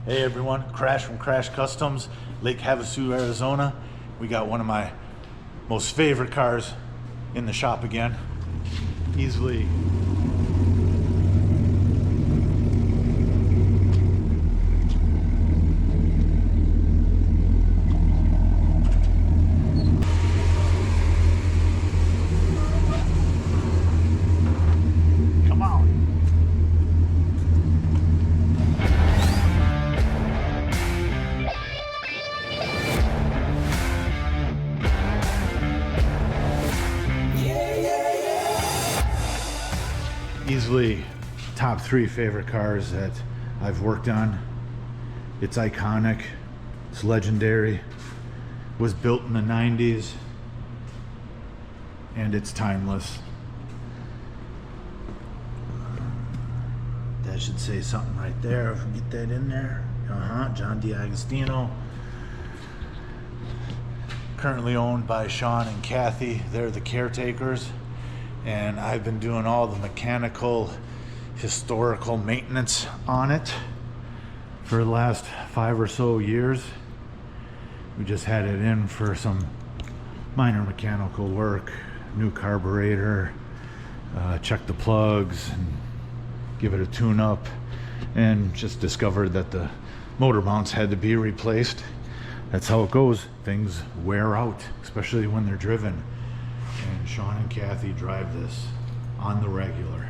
Hey everyone, Crash from Crash Customs, Lake Havasu, Arizona. We got one of my most favorite cars in the shop again. Easily easily top 3 favorite cars that I've worked on. It's iconic, it's legendary, was built in the 90s, and it's timeless. That should say something right there. If we get that in there. John DiAgostino. Currently owned by Sean and Kathy. They're the caretakers. And I've been doing all the mechanical, historical maintenance on it for the last 5 or so years. We just had it in for some minor mechanical work, new carburetor, check the plugs, and give it a tune-up, and just discovered that the motor mounts had to be replaced. That's how it goes. Things wear out, especially when they're driven. And Sean and Kathy drive this on the regular.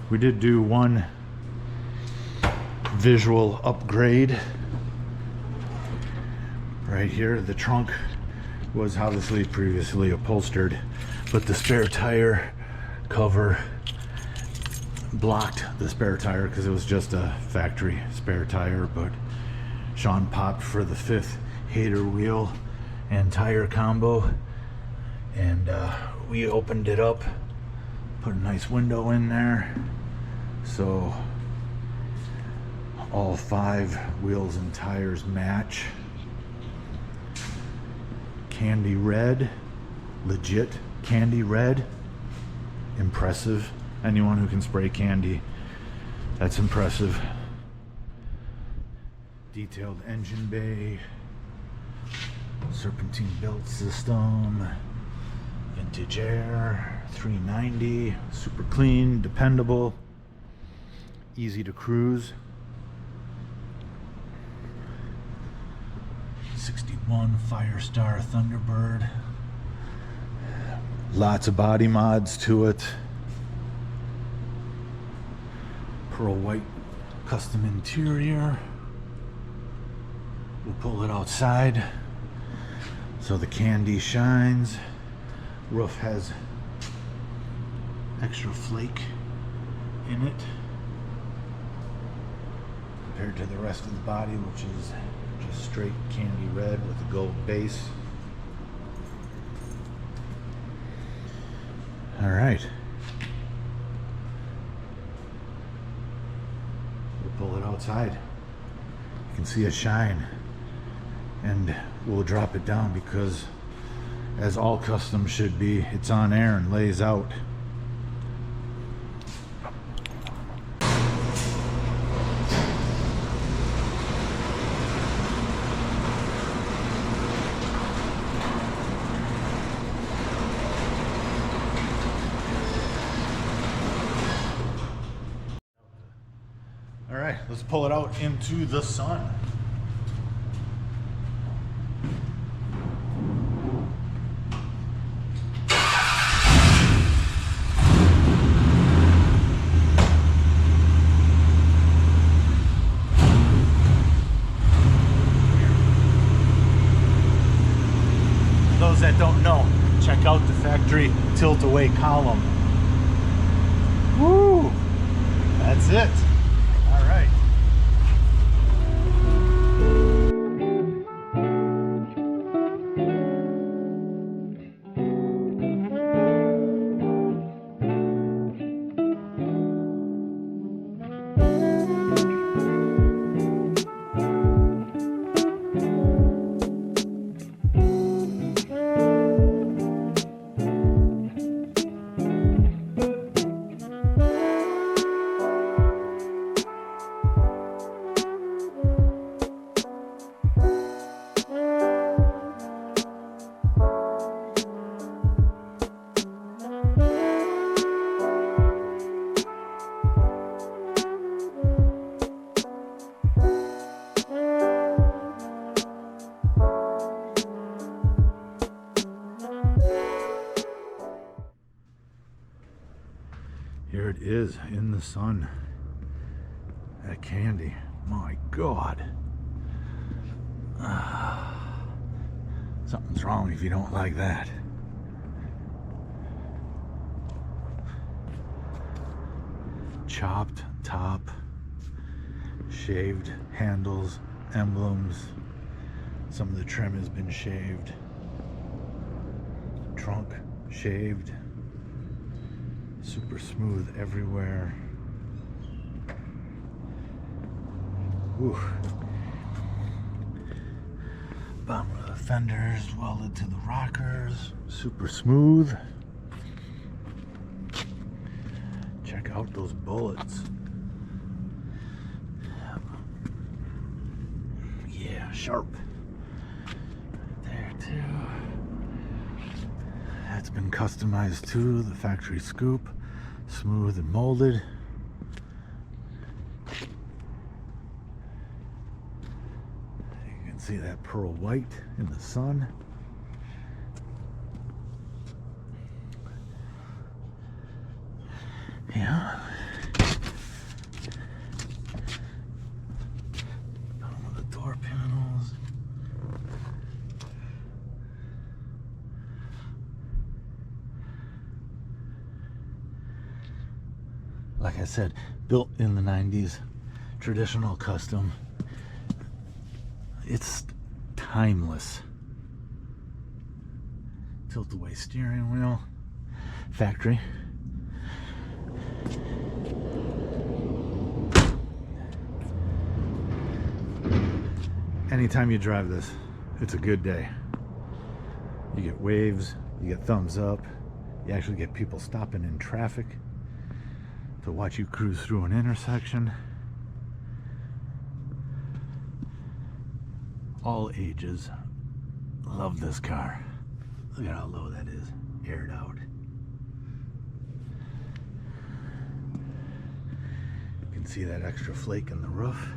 We did do one visual upgrade right here. The trunk was obviously previously upholstered, but the spare tire cover blocked the spare tire because it was just a factory spare tire. But Sean popped for the 5th hater wheel and tire combo, and we opened it up, put a nice window in there, so all 5 wheels and tires match. Candy red, legit candy red. Impressive. Anyone who can spray candy, that's impressive. Detailed engine bay, serpentine belt system, vintage air, 390, super clean, dependable, easy to cruise. 61 Firestar Thunderbird. Lots of body mods to it. Pearl white custom interior. We'll pull it outside so the candy shines. Roof has extra flake in it compared to the rest of the body, which is just straight candy red with a gold base. All right, we'll pull it outside. You can see it shine, and we'll drop it down because, as all customs should be, it's on air and lays out. All right, let's pull it out into the sun. Those that don't know, check out the factory tilt-away column. Woo! That's it. All right. it is in the sun. That candy, my God. Something's wrong if you don't like that. Chopped top, shaved handles, emblems. Some of the trim has been shaved. Trunk shaved. Super smooth everywhere. Whew. Bottom of the fenders welded to the rockers. Super smooth. Check out those bullets. Yeah, sharp. There too. That's been customized too. The factory scoop. Smooth and molded. You can see that pearl white in the sun. Yeah. Bottom of the door panels. Like I said, built in the 90s, traditional custom. It's timeless. Tilt-away steering wheel. Factory. Anytime you drive this, it's a good day. You get waves, you get thumbs up, you actually get people stopping in traffic to watch you cruise through an intersection. All ages love this car. Look at how low that is, aired out. You can see that extra flake in the roof.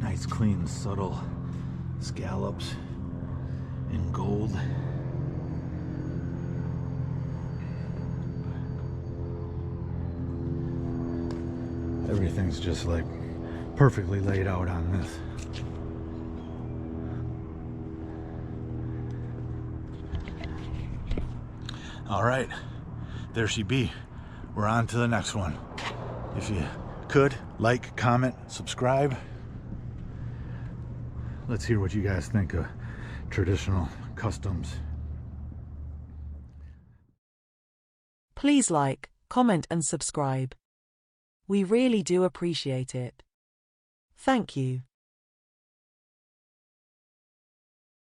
Nice, clean, subtle scallops in gold. Everything's just like perfectly laid out on this. All right, there she be. We're on to the next one. If you could, like, comment, subscribe. Let's hear what you guys think of traditional customs. Please like, comment and subscribe. We really do appreciate it. Thank you.